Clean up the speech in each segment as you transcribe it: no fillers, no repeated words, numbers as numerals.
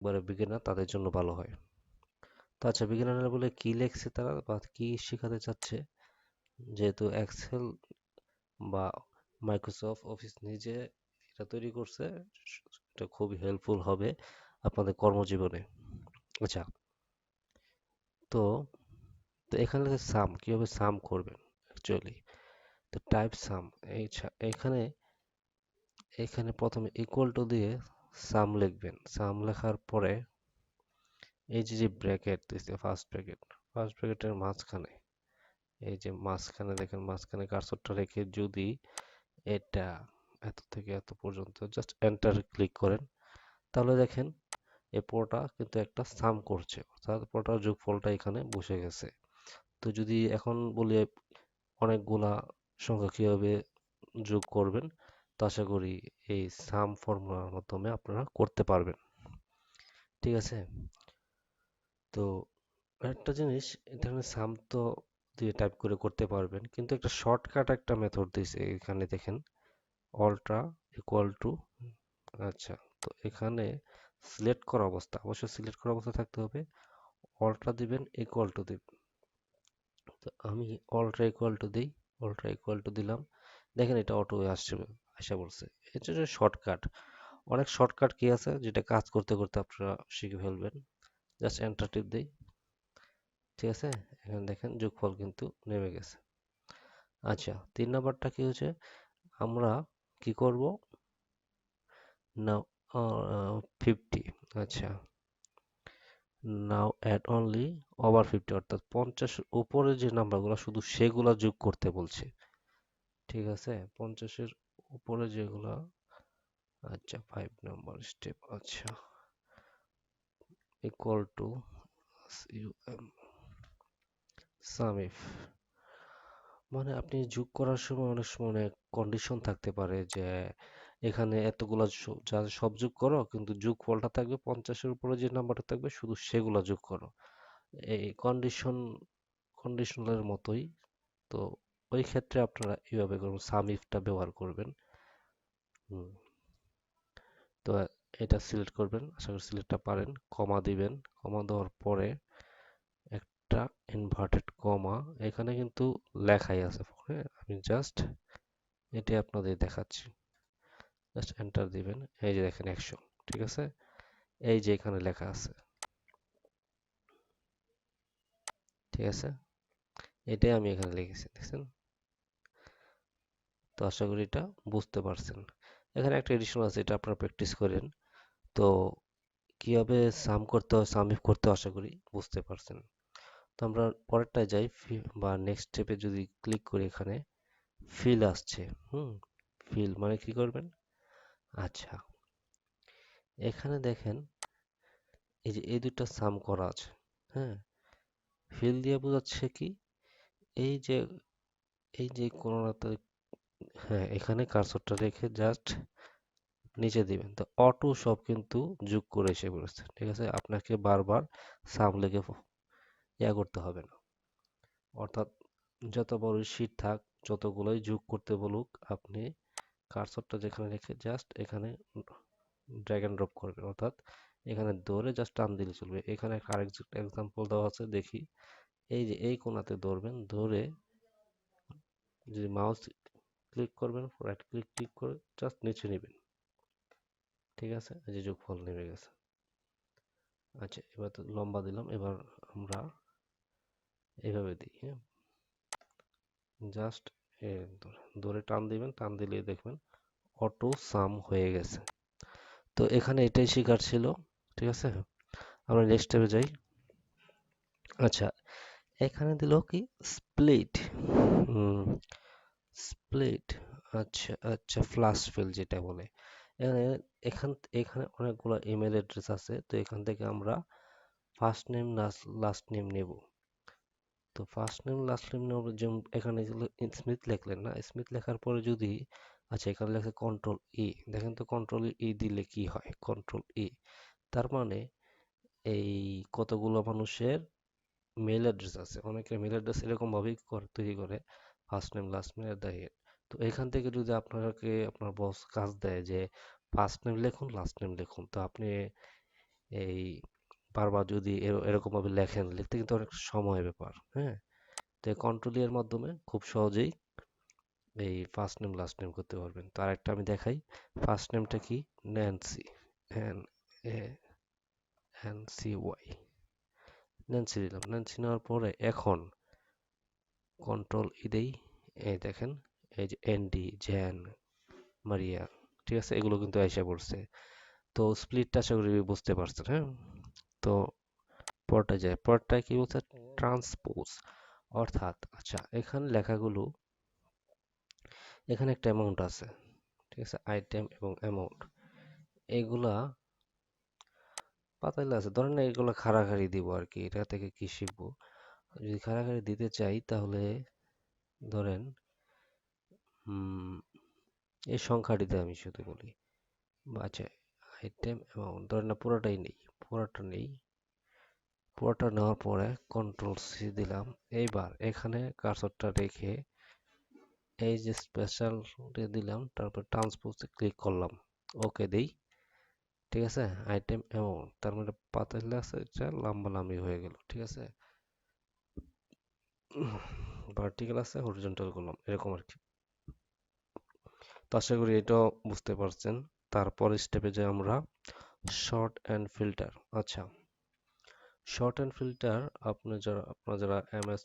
যারা বিগিনার তাদের জন্য ভালো হয়। তো আচ্ছা, বিগিনার বলে কি লেখছে তারা বা কি শেখাতে চাচ্ছে? যেহেতু এক্সেল বা মাইক্রোসফট অফিস নিজে এটা তৈরি করছে, এটা খুবই হেল্পফুল হবে আপনাদের কর্মজীবনে। আচ্ছা, তো তো এখানে সাম কিভাবে সাম করবেন অ্যাকচুয়ালি, তো টাইপ সাম। এখানে এখানে প্রথমে ইকুয়াল টু দিয়ে সাম লিখবেন। সাম লেখার পরে এই যে যে ব্র্যাকেট দিচ্ছে, ফার্স্ট ব্র্যাকেটের মাঝখানে, এই যে মাঝখানে দেখেন, মাঝখানে কার্সরটা রেখে যদি এটা এত থেকে এত পর্যন্ত জাস্ট এন্টার ক্লিক করেন, তাহলে দেখেন এই পুরোটা কিন্তু একটা সাম করছে, অর্থাৎ পুরোটার যোগফলটা এখানে বসে গেছে। তো যদি এখন বলি অনেকগুলা সংখ্যা কিভাবে যোগ করবেন, তো আশা করি এই সাম ফর্মুলার মাধ্যমে আপনারা করতে পারবেন। ঠিক আছে? তো একটা জিনিস, এখানে সাম তো দিয়ে টাইপ করে করতে পারবেন, কিন্তু একটা শর্টকাট একটা মেথড দিয়েছে এখানে দেখেন, অল্ট্রা ইকুয়াল টু। আচ্ছা, তো এখানে সিলেক্ট করা অবস্থা, অবশ্যই সিলেক্ট করা অবস্থা থাকতে হবে। অল্ট্রা দিবেন, ইকুয়াল টু দিবেন। তো আমি অল্ট্রা ইকুয়াল টু দিই, অল্ট্রা ইকুয়াল টু দিলাম, দেখেন এটা অটো আসছে, আসা বলছে। এটা হচ্ছে শর্টকাট। অনেক শর্টকাট কি আছে যেটা কাজ করতে করতে আপনারা শিখে ফেলবেন। জাস্ট এন্টার টিপ দিই, ঠিক আছে? এখানে দেখেন যোগফল কিন্তু নেমে গেছে। আচ্ছা, 3 নাম্বারটা কি হচ্ছে, আমরা কি করব, নাও 50। আচ্ছা, নাও অ্যাড অনলি ওভার 50, অর্থাৎ 50-এর উপরে যে নাম্বারগুলো শুধু সেগুলা যোগ করতে বলছে। ঠিক আছে, 50-এর উপরে যেগুলা। আচ্ছা, 5 নাম্বার স্টেপ। আচ্ছা, ইকুয়াল টু সামিফ, মানে আপনি যোগ করার সময় অনেক সময় অনেক কন্ডিশন থাকতে পারে যে এখানে এতগুলা যা সব যোগ করো, কিন্তু যোগফলটা থাকবে 50-এর উপরে যে নাম্বারটা থাকবে শুধু সেগুলা যোগ করো। এই কন্ডিশনালের মতোই। তো ওই ক্ষেত্রে আপনারা এইভাবে করবেন, সাম ইফটা ব্যবহার করবেন। হুম, তো এটা সিলেক্ট করবেন, আশা করি সিলেক্টটা পারেন। কমা দিবেন, কমা দেওয়ার পরে একটা ইনভার্টেড কমা এখানে কিন্তু লেখাই আছে, হ্যাঁ, আমি জাস্ট এটি আপনাদের দেখাচ্ছি। জাস্ট এন্টার দিবেন, এই যে দেখেন 100। ঠিক আছে, এই যে এখানে লেখা আছে। ঠিক আছে, এটাই আমি এখানে লিখেছি, দেখছেন? তো আশা করি এটা বুঝতে পারছেন। এখানে একটা এডিশন আছে, এটা আপনারা প্র্যাকটিস করেন। তো কিভাবে সাম করতে হয়, সাম ইফ করতে হয়, আশা করি বুঝতে পারছেন। তো আমরা পরেরটায় যাই, বা নেক্সট স্টেপে যদি ক্লিক করি, এখানে ফিল আসছে। হুম, ফিল মানে কি করবেন? আচ্ছা, এখানে দেখেন এই যে এই দুইটা সাম করা আছে, হ্যাঁ। ফিল দিয়ে বোঝাচ্ছে কি, এই যে কোণাতে, হ্যাঁ, এখানে কার্সরটা রেখে জাস্ট নিচে দিবেন, তো অটো সব কিন্তু যোগ করে এসে পড়েছে। ঠিক আছে, আপনাকে বারবার সাম লিখে ইয়া করতে হবে না। অর্থাৎ যত বড় শীট থাক, যতগুলোই যোগ করতে বলুক, আপনি কার্সরটা যেখানে রেখে জাস্ট এখানে ড্র্যাগ এন্ড ড্রপ করবেন, অর্থাৎ এখানে ধরে জাস্ট টান দিলে চলবে। এখানে একটা আরেক এক্সাম্পল দেওয়া আছে, দেখি। এই যে এই কোণাতে ধরবেন, ধরে যদি মাউস ক্লিক করবেন, রাইট ক্লিক ক্লিক করে জাস্ট নিচে নেবেন। ঠিক আছে, এই যে যোগফল নেমে গেছে। আচ্ছা, এবার তো লম্বা দিলাম, এবার আমরা এইভাবে দিই, হ্যাঁ, জাস্ট ধরে টান দিবেন, টান দিলে দেখবেন অটো সাম হয়ে গেছে। তো এখানে এটাই শেখার ছিল। ঠিক আছে, আমরা নেক্সট স্টেপে যাই। আচ্ছা, এখানে দিল কি স্প্লিট, স্প্লিট। আচ্ছা আচ্ছা, ফ্লাশ ফিল যেটা বলে। এখানে এখান এখানে অনেকগুলো ইমেল অ্যাড্রেস আছে, তো এখান থেকে আমরা ফার্স্ট নেম লাস্ট নেম নেব। তো ফার্স্ট নেম লাস্ট নেম নেব, যেমন এখানে স্মিথ লিখলেন না, স্মিথ লেখার পরে যদি, আচ্ছা এখানে লেখা কন্ট্রোল ই, দেখেন তো কন্ট্রোল ই দিলে কি হয়, কন্ট্রোল ই। তার মানে এই কতগুলো মানুষের মেল অ্যাড্রেস আছে, অনেকের মেল অ্যাড্রেস এরকম ভাবেই তৈরি করে, first name last name at the rate. তো এখান থেকে যদি আপনাকে আপনার বস কাজ দেয় যে ফার্স্ট নেম লিখুন লাস্ট নেম লিখুন, তো আপনি এই বারবার যদি এরকম ভাবে লেখেন, লিখতে কিন্তু অনেক সময় ব্যাপার, হ্যাঁ। তো কন্ট্রোল এর মাধ্যমে খুব সহজেই এই ফার্স্ট নেম লাস্ট নেম করতে পারবেন। তো আরেকটা আমি দেখাই। ফার্স্ট নেমটা কি? Nancy, N A N C Y, Nancy দিলাম। ন্যান্সি নেওয়ার পরে এখন কন্ট্রোল ই দেই, এই দেখেন, এই যে এনডি, জ্যান, মারিয়া, ঠিক আছে, এগুলো কিন্তু আইসা পড়ছে। তো স্প্লিটটা আশা করি বুঝতে পারছেন, হ্যাঁ। তো পরটা যায়, পরটায় কি বলছে? ট্রান্সপোজ, অর্থাৎ আচ্ছা এখানে লেখাগুলো, এখানে একটা অ্যামাউন্ট আছে, ঠিক আছে, আইটেম এবং অ্যামাউন্ট, এগুলা পাতাইলে আছে, ধরেন না এগুলো খাড়াখাড়ি দিব আর কি, এটা থেকে কি শিখবো? যদি খাড়াখাড়ি দিতে চাই তাহলে ধরেন এই সংখ্যাটিতে আমি শুধু বলি, আচ্ছা আইটেম অ্যামাউন্ট ধরেন না পুরোটাই নেই, পুরোটা নেই, পুরোটা নেওয়ার পরে কন্ট্রোল সি দিলাম। এইবার এখানে কার্সরটা রেখে এই যে স্পেশাল দিলাম, তারপর ট্রান্সপোজে ক্লিক করলাম, ওকে দেই, ঠিক আছে। আইটেম অ্যামাউন্ট তার মানে পাতালে আছে, এটা লম্বা লাম্বি হয়ে গেল, ঠিক আছে। ভার্টিক্যাল আছে, হরিজন্টাল করলাম, এরকম আর কি। তো আশা করি এটাও বুঝতে পারছেন। তারপর স্টেপে যে আমরা শর্ট অ্যান্ড ফিল্টার। আচ্ছা, শর্ট অ্যান্ড ফিল্টার আপনারা যারা MS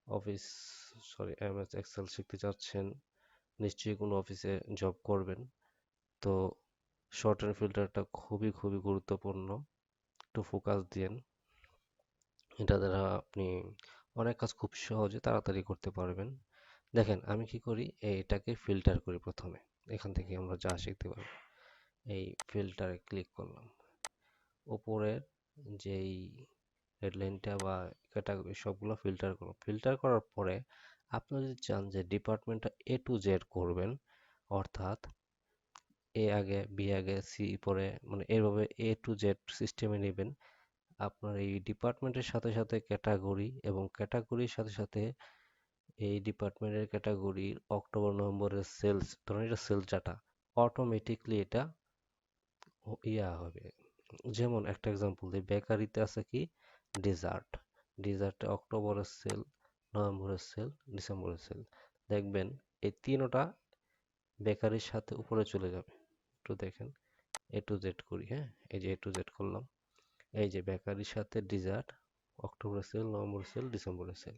Office, sorry MS Excel শিখতে চাচ্ছেন, নিশ্চয়ই কোনো অফিসে জব করবেন, তো শর্ট অ্যান্ড ফিল্টারটা খুবই খুবই গুরুত্বপূর্ণ। একটু ফোকাস দিয়েন, এটা দ্বারা আপনি অনেক কাজ খুব সহজে তাড়াতাড়ি করতে পারবেন। দেখেন আমি কি করি, এটাকে ফিল্টার করি প্রথমে, এখান থেকে আমরা যা শিখতে পারবো। এই ফিল্টারে ক্লিক করলাম, উপরের যেই হেডলাইনটা বা ক্যাটাগরি সবগুলো ফিল্টার করুন। ফিল্টার করার পরে আপনি যদি চান যে ডিপার্টমেন্টটা এ টু জেড করবেন, অর্থাৎ এ আগে বি আগে সি পরে, মানে এইভাবে এ টু জেড সিস্টেমে নেবেন, আপনার এই ডিপার্টমেন্টের সাথে সাথে ক্যাটাগরি, এবং ক্যাটাগরির সাথে সাথে এই ডিপার্টমেন্টের ক্যাটাগরির অক্টোবর নভেম্বরের সেলস, ধরুন এটা সেলস ডাটা, অটোমেটিকলি এটা ইয়া হবে। যেমন একটা এক্সাম্পল দিই, বেকারিতে আছে কি ডেজার্ট, ডেজার্টে অক্টোবরের সেল, নভেম্বরের সেল, ডিসেম্বরের সেল, দেখবেন এই তিনটা বেকারির সাথে উপরে চলে যাবে। একটু দেখেন, এ টু জেড করি, হ্যাঁ, এই যে এ টু জেড করলাম, এই যে বেকারির সাথে ডেজার্ট, অক্টোবরের সেল, নভেম্বরের সেল, ডিসেম্বরের সেল।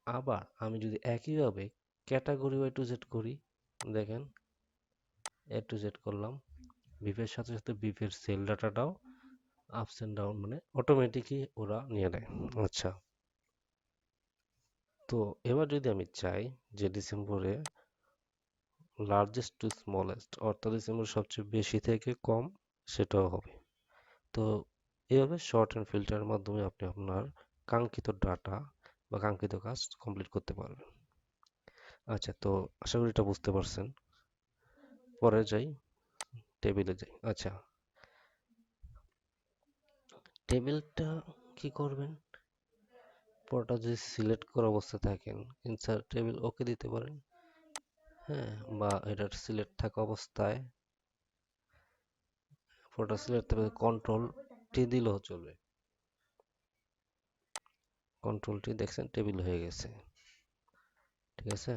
আবার আমি যদি একইভাবে ক্যাটাগরি ওয়াই টু জেড করি, দেখেন এ টু জেড করলাম, বিফের সাথে সাথে বিফের সেল ডাটাটাও আপস এন্ড ডাউন, মানে অটোমেটিকই ওরা নিয়ে নেয়। আচ্ছা, তো এবার যদি আমি চাই যে ডিসেম্বরে লার্জেস্ট টু স্মলেস্ট, অর্থাৎ ডিসেম্বর সবচেয়ে বেশি থেকে কম, সেটাও হবে। তো এভাবে শর্ট অ্যান্ড ফিল্টারের মাধ্যমে আপনি আপনার কাঙ্ক্ষিত ডাটা বা কাঙ্ক্ষিত কাজ কমপ্লিট করতে পারবেন। আচ্ছা, তো আশা করি এটা বুঝতে পারছেন। পরে যাই, টেবিলে যাই। আচ্ছা, টেবিলটা কি করবেন? পুরোটা যদি সিলেক্ট করা অবস্থায় থাকেন, ইনসার্ট টেবিল ওকে দিতে পারেন, হ্যাঁ, বা এটার সিলেক্ট থাকা অবস্থায় পুরোটা সিলেক্ট থাকবে, কন্ট্রোল টি দিলেও চলবে। কন্ট্রোল টি দেখছেন, টেবিল হয়ে গেছে, ঠিক আছে।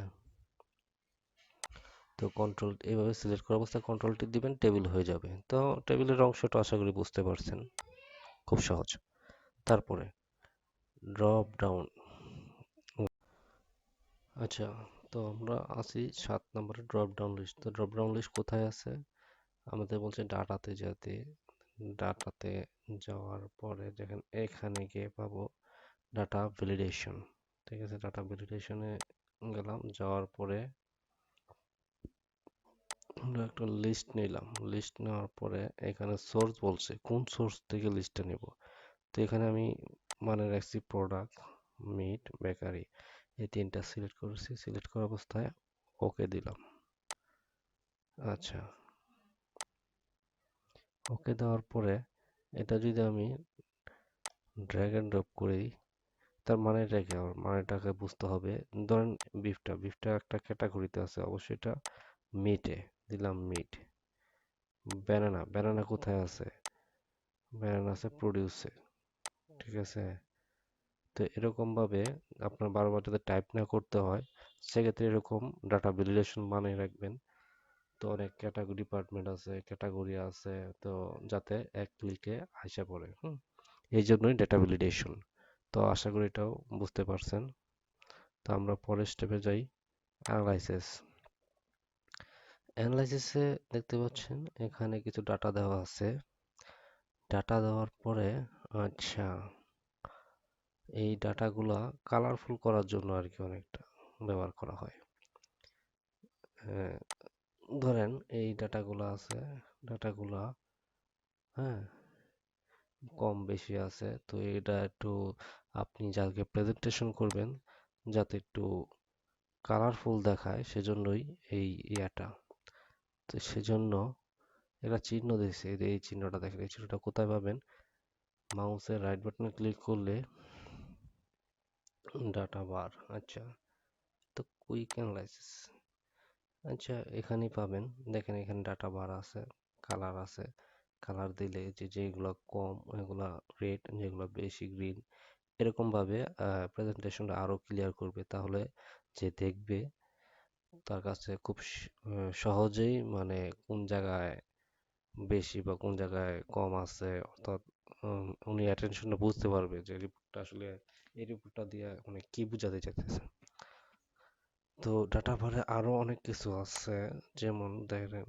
তো কন্ট্রোল এইভাবে সিলেক্ট করা অবস্থায় কন্ট্রোল টি দিবেন, টেবিল হয়ে যাবে। তো টেবিলের অংশটা আশা করি বুঝতে পারছেন, খুব সহজ। তারপরে ড্রপ ডাউন। আচ্ছা, তো আমরা আছি 7 নম্বরে, ড্রপ ডাউন লিস্ট। তো ড্রপ ডাউন লিস্ট কোথায় আছে? আমাদের বলছে ডাটাতে যেতে, ডাটাতে যাওয়ার পরে দেখেন এখানে গিয়ে পাবো ডাটা ভ্যালিডেশন, ঠিক আছে। ডাটা ভ্যালিডেশনে গেলাম, যাওয়ার পরে আমরা একটা লিস্ট নিলাম, লিস্ট নেওয়ার পরে এখানে সোর্স বলছে কোন সোর্স থেকে লিস্টটা নেব। তো এখানে আমি মানে রাখছি প্রোডাক্ট, মিট, বেকারি, এই তিনটা সিলেক্ট করেছি। সিলেক্ট করা অবস্থায় ওকে দিলাম। আচ্ছা, ওকে দেওয়ার পরে এটা যদি আমি ড্র্যাগ এন্ড ড্রপ করি, তার মানেটা কি? আমার মানেটাকে বুঝতে হবে। ধরেন বিফটা, বিফটা একটা ক্যাটাগরিতে আছে, অবশ্যই এটা মিটে দিলাম, মিট। ব্যানানা, ব্যানানা কোথায় আছে? ব্যানান আছে প্রডিউসে, ঠিক আছে। তো এরকম ভাবে আপনার বারবার যাতে টাইপ না করতে হয়, সেক্ষেত্রে এরকম ডাটা ভ্যালিডেশন বানিয়ে রাখবেন। তো অনেক ক্যাটাগরি ডিপার্টমেন্ট আছে, ক্যাটাগরি আছে, তো যাতে এক ক্লিকে আইসা পড়ে। এই জন্যই ডেটা ভ্যালিডেশন। তো আশা করি এটাও বুঝতে পারছেন। তো আমরা পরের স্টেপে যাই, অ্যানালাইসিস। অ্যানালাইসিসে দেখতে পাচ্ছেন এখানে কিছু ডাটা দেওয়া আছে। ডাটা দেওয়ার পরে, আচ্ছা, এই ডাটাগুলা কালারফুল করার জন্য আর কি অনেকটা ব্যবহার করা হয়। হ্যাঁ, ধরেন এই ডাটাগুলা আছে, ডাটাগুলা, হ্যাঁ, কম বেশি আছে, তো এটা একটু আপনি যাকে প্রেজেন্টেশন করবেন যাতে একটু কালারফুল দেখায়, সেজন্যই এই ইয়াটা। তো সেজন্য একটা চিহ্ন দিয়েছে, এই চিহ্নটা দেখেন, এই চিহ্নটা কোথায় পাবেন? মাউসের রাইট বাটনে ক্লিক করলে ডাটা বার, আচ্ছা, তো কুইক অ্যানালাইসিস, আচ্ছা, এখানেই পাবেন। দেখেন এখানে ডাটা বার আছে, কালার আছে। কালার দিলে যেগুলো কম এগুলা রেড, যেগুলো বেশি গ্রিন, এরকম ভাবে প্রেজেন্টেশনটা আরো ক্লিয়ার করবে। তাহলে যে দেখবে তার কাছে খুব সহজেই মানে কোন জায়গায় বেশি বা কোন জায়গায় কম আছে, অর্থাৎ উনি অ্যাটেনশনটা বুঝতে পারবে যে রিপোর্টটা আসলে এই রিপোর্টটা দিয়ে মানে কি বোঝাতে চাইতেছে। তো ডাটা বারে আরো অনেক কিছু আছে, যেমন দেখেন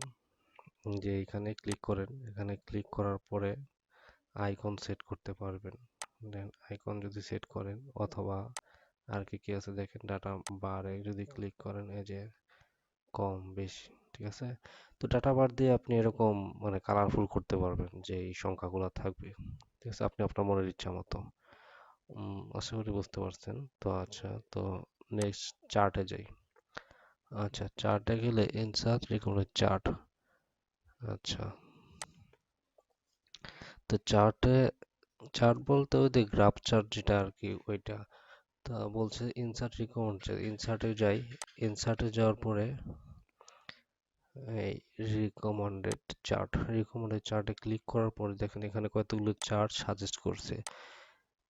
যে এখানে ক্লিক করেন, এখানে ক্লিক করার পরে আইকন সেট করতে পারবেন। দেন আইকন যদি সেট করেন, অথবা আর কি কি আছে দেখেন, ডাটা বারে যদি ক্লিক করেন, এই যে কম বেশি, ঠিক আছে। তো ডাটা বার দিয়ে আপনি এরকম মানে কালারফুল করতে পারবেন যে এই সংখ্যাগুলো থাকবে, ঠিক আছে, আপনি আপনার মনের ইচ্ছা মতো। আশা করি বুঝতে পারছেন। তো আচ্ছা, তো নেক্সট চার্টে যাই। আচ্ছা, চার্টে গেলে ইনসার্ট রিকমেন্ডেড চার্ট। আচ্ছা, তো চার্টে, চার্ট বলতে ওই যে গ্রাফ চার্ট যেটা আর কি ওইটা। তা বলছে ইনসার্ট রিকমেন্ডেড, ইনসার্টে যাই। ইনসার্টে যাওয়ার পরে এই রিকমেন্ডেড চার্ট, রিকমেন্ডেড চার্টে ক্লিক করার পরে দেখেন এখানে কতগুলো চার্ট সাজেস্ট করছে।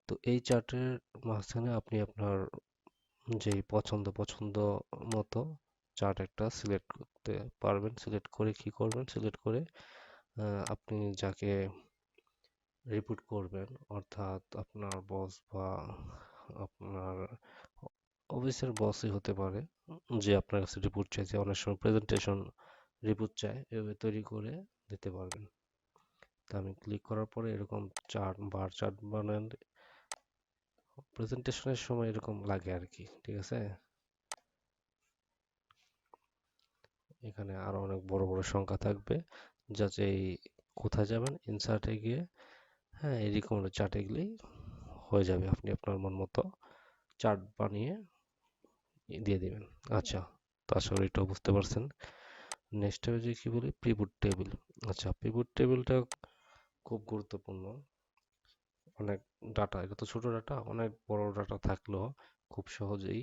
তো এই চার্টের মাঝখানে আপনি আপনার যে পছন্দ মতো চার্ট একটা সিলেক্ট করতে পারবেন। সিলেক্ট করে কি করবেন? সিলেক্ট করে আপনি যাকে রিপোর্ট করবেন, অর্থাৎ আপনার বস বা আপনার অফিসের বসই হতে পারে, যে আপনার কাছে রিপোর্ট চাইছে, অনেক সময় প্রেজেন্টেশন রিপোর্ট চায়, এভাবে তৈরি করে দিতে পারবেন। তা আমি ক্লিক করার পরে এরকম চার্ট, বার চার্ট বানান, প্রেজেন্টেশনের সময় এরকম লাগে আর কি, ঠিক আছে। এখানে আরো অনেক বড় বড় সংখ্যা থাকবে, যাতে এই কোথায় যাবেন ইনসার্টে গিয়ে, হ্যাঁ, এই রিকমেন্ডেড চার্টে গেলেই হয়ে যাবে, আপনি আপনার মন মতো চার্ট বানিয়ে দিয়ে দিবেন। আচ্ছা, তো আশা করি এটাও বুঝতে পারছেন। নেক্সট যে কি বলি, পিভট টেবিল। আচ্ছা, পিভট টেবিলটা খুব গুরুত্বপূর্ণ। অনেক ডাটা, এটা তো ছোট ডাটা, অনেক বড় ডাটা থাকলেও খুব সহজেই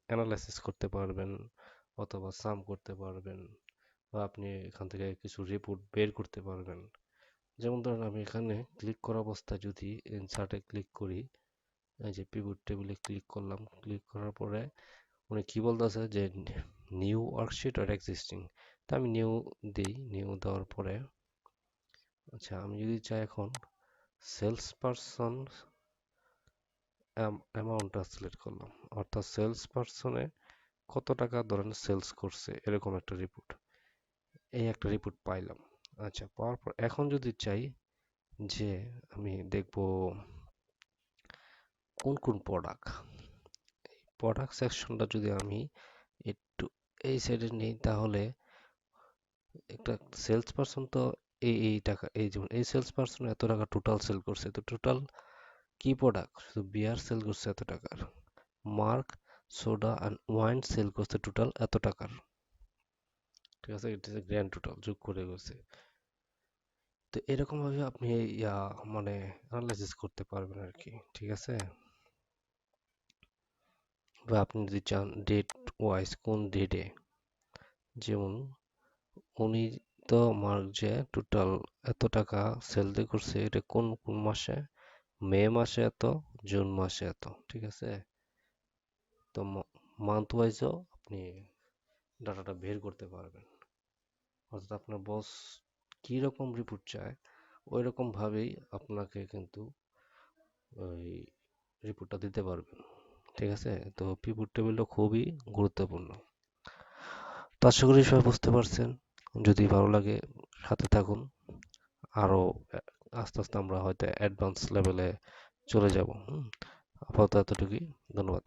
অ্যানালাইসিস করতে পারবেন, অথবা সাম করতে পারবেন, বা আপনি এখান থেকে কিছু রিপোর্ট বের করতে পারবেন। যেমন ধরেন আমি এখানে ক্লিক করা অবস্থায় যদি ইনসার্টে ক্লিক করি, এই যে পিভট টেবিলে ক্লিক করলাম, ক্লিক করার পরে উনি কি বলতেছে যে নিউ ওয়ার্কশিট আর এক্সিস্টিং। তা আমি নিউ দিই, নিউ দেওয়ার পরে আচ্ছা, আমি যদি চাই এখন সেলস পারসন অ্যামাউন্টটা সিলেক্ট করলাম, অর্থাৎ সেলস পারসনে কত টাকা ধরেন সেলস করছে, এরকম একটা রিপোর্ট, এই একটা রিপোর্ট পাইলাম। আচ্ছা, পাওয়ার পর এখন যদি চাই যে আমি দেখব কোন কোন প্রোডাক্ট, প্রোডাক্ট সেকশনটা যদি আমি একটু এই সাইডে নিই, তাহলে একটা সেলস পারসন তো এই টাকা, এই যেমন এই সেলস পারসন এত টাকা টোটাল সেল করছে, তো টোটাল কি প্রোডাক্ট, শুধু বিয়ার সেল করছে এত টাকার, mark, soda and wine sell করছে টোটাল এত টাকার, ঠিক আছে, এটা গ্র্যান্ড টোটাল যোগ করে গেছে। তো এরকম ভাবে আপনি মানে অ্যানালাইসিস করতে পারবেন আর কি, ঠিক আছে। বা আপনি যদি চান ডেট ওয়াইজ কোন ডেটে, যেমন উনি তো মার্ক যে টোটাল এত টাকা সেল করছে, এটা কোন কোন মাসে? মে মাসে এত, জুন মাসে এত, ঠিক আছে? তো মান্থ ওয়াইজও আপনি ডাটাটা বের করতে পারবেন। অর্থাৎ আপনার বস কি রকম রিপোর্ট চায় ওই রকম ভাবেই আপনাকে কিন্তু ওই রিপোর্টটা দিতে পারবেন, ঠিক আছে? তো পিভট টেবিলটা খুবই গুরুত্বপূর্ণ। তো আশা করি সবাই বুঝতে পারছেন। যদি ভালো লাগে সাথে থাকুন। আরো আস্তে আস্তে আমরা হয়তো অ্যাডভান্স লেভেলে চলে যাব। আপাতত এতটুকুই। ধন্যবাদ।